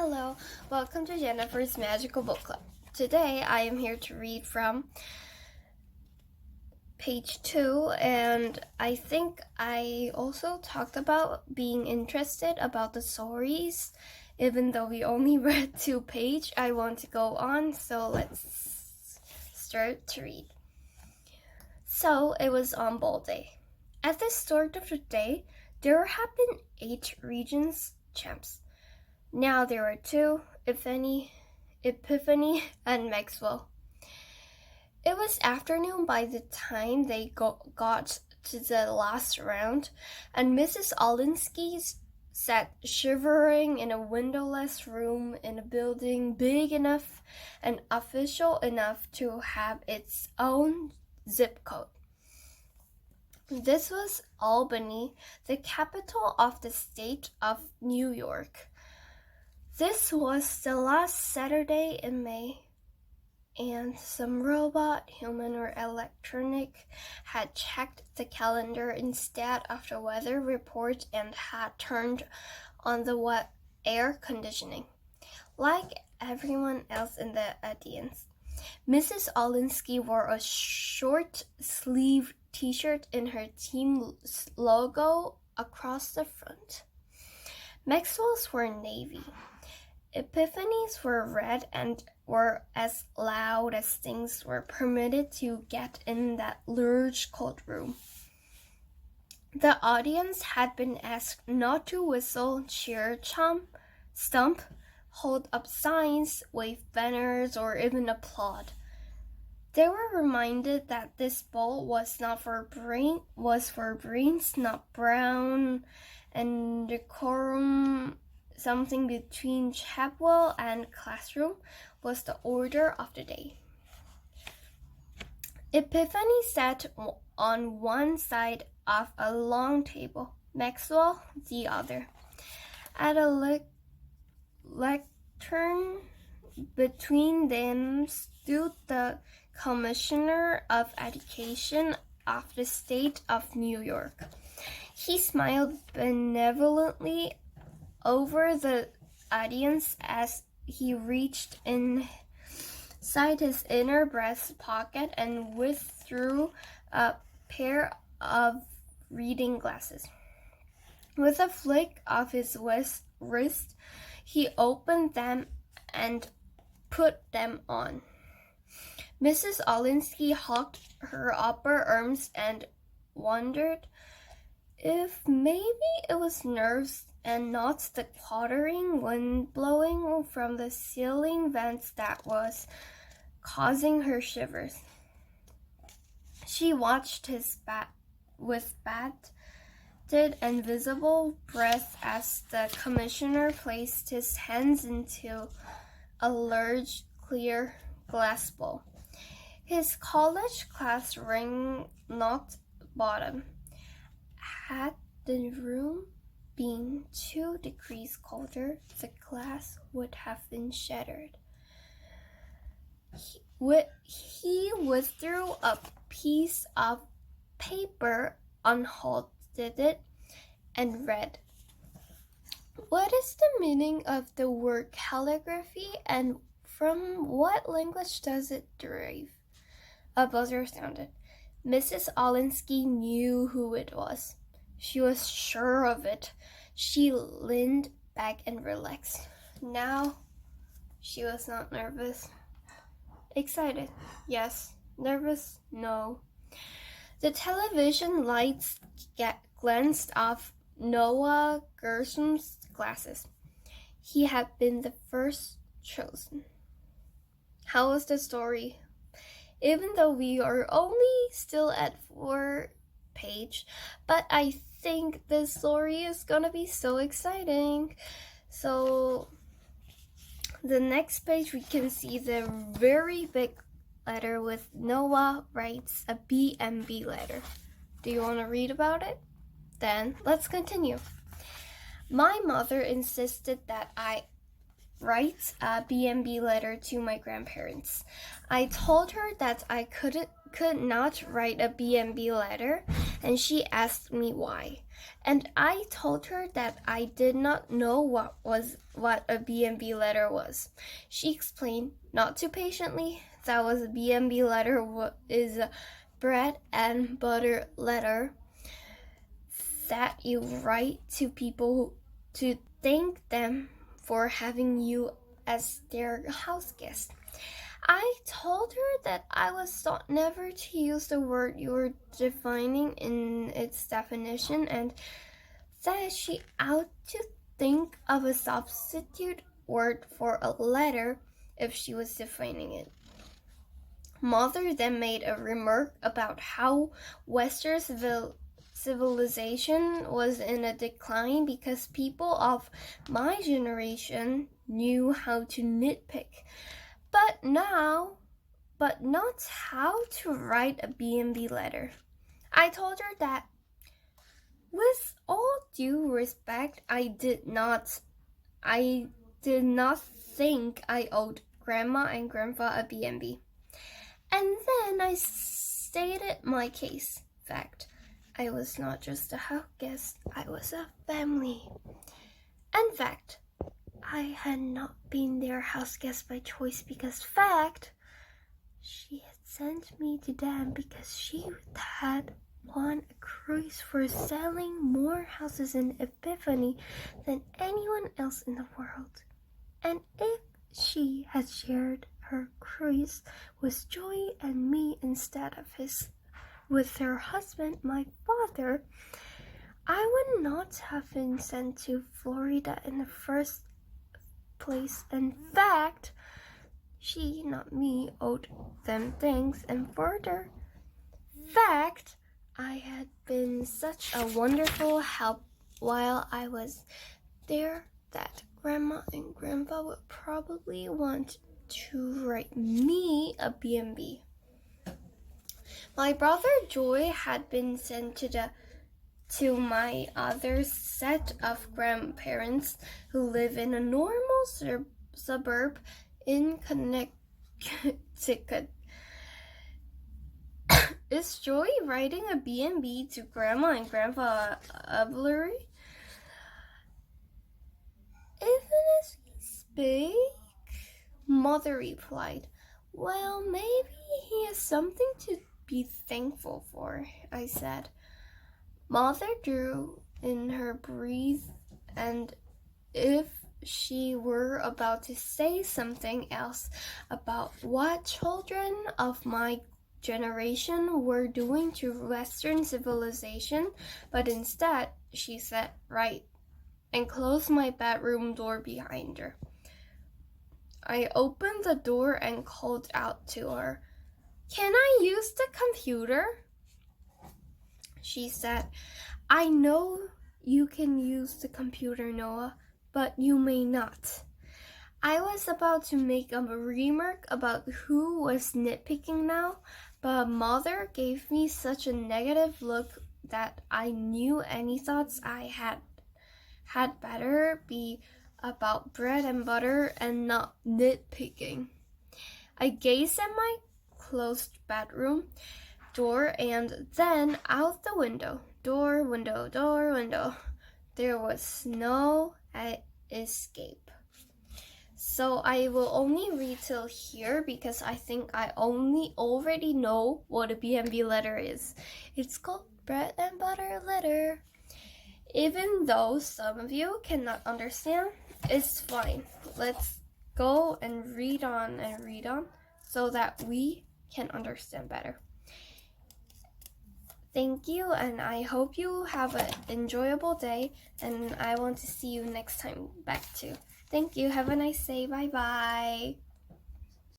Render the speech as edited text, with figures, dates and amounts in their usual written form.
Hello, welcome to Jennifer's Magical Book Club. Today I am here to read from page 2, and I think I also talked about being interested about the stories. Even though we only read 2 pages, I want to go on, so let's start to read. So it was on ball day. At the start of the day, there had been 8 regions champs. Now there are 2, Epiphany and Maxwell. It was afternoon by the time they got to the last round, and Mrs. Olinsky sat shivering in a windowless room in a building big enough and official enough to have its own zip code. This was Albany, the capital of the state of New York. This was the last Saturday in May, and some robot, human or electronic, had checked the calendar instead of the weather report and had turned on the air conditioning. Like everyone else in the audience, Mrs. Olinsky wore a short-sleeved t-shirt in her team's logo across the front. Maxwell's were navy. Epiphanies were red and were as loud as things were permitted to get in that large cold room. The audience had been asked not to whistle, cheer, stump, hold up signs, wave banners, or even applaud. They were reminded that this ball was for brains, not brown, and decorum, something between chapel and classroom, was the order of the day. Epiphany sat on one side of a long table, Maxwell the other. At a lectern between them stood the Commissioner of Education of the state of New York. He smiled benevolently over the audience as he reached inside his inner breast pocket and withdrew a pair of reading glasses. With a flick of his wrist, he opened them and put them on. Mrs. Olinsky hugged her upper arms and wondered if maybe it was nerves and not the quartering wind blowing from the ceiling vents that was causing her shivers. She watched his with bated and visible breath as the commissioner placed his hands into a large, clear glass bowl. His college class ring knocked bottom. Had the room been 2 degrees colder, the glass would have been shattered. He withdrew a piece of paper, unfolded it, and read, "What is the meaning of the word calligraphy, and from what language does it derive?" A buzzer sounded. Mrs. Olinsky knew who it was. She was sure of it. She leaned back and relaxed. Now, she was not nervous. Excited, yes. Nervous, no. The television lights glanced off Noah Gerson's glasses. He had been the first chosen. How was the story? Even though we are only still at 4 page, but I think this story is gonna be so exciting. So the next page we can see the very big letter with Noah writes a B&B letter. Do you want to read about it? Then let's continue. My mother insisted that I write a B&B letter to my grandparents. I told her that I could not write a B&B letter, and she asked me why. And I told her that I did not know what a B&B letter was. She explained, not too patiently, that was a B&B letter is a bread and butter letter that you write to people to thank them for having you as their house guest. I told her that I was taught never to use the word you were defining in its definition and that she ought to think of a substitute word for a letter if she was defining it. Mother then made a remark about how Western civilization was in a decline because people of my generation knew how to nitpick, but not how to write a B&B letter. I told her that with all due respect, I did not think I owed Grandma and Grandpa a B&B. And then I stated my case. Fact, I was not just a house guest, I was a family. And fact, I had not been their house guest by choice because fact, she had sent me to them because she had won a cruise for selling more houses in Epiphany than anyone else in the world. And if she had shared her cruise with Joey and me instead of with her husband, my father, I would not have been sent to Florida in the first place. In fact, she, not me, owed them things, and further fact, I had been such a wonderful help while I was there that Grandma and Grandpa would probably want to write me a B&B. My brother Joy had been sent to my other set of grandparents who live in a normal suburb in Connecticut. Is Joy writing a B&B to Grandma and Grandpa Avery? Even as we speak, Mother replied, well, maybe he has something to be thankful for, I said. Mother drew in her breath, and if she were about to say something else about what children of my generation were doing to Western civilization, but instead she said, right, and closed my bedroom door behind her. I opened the door and called out to her, can I use the computer? She said, I know you can use the computer, Noah, but you may not. I was about to make a remark about who was nitpicking now, but Mother gave me such a negative look that I knew any thoughts I had better be about bread and butter and not nitpicking. I gazed at my closed bedroom door and then out the window. Door, window, door, window. There was no escape. So I will only read till here because I think I already know what a B&B letter is. It's called bread and butter letter. Even though some of you cannot understand, it's fine. Let's go and read on so that we can understand better. Thank you, and I hope you have an enjoyable day, and I want to see you next time back too. Thank you. Have a nice day. Bye-bye.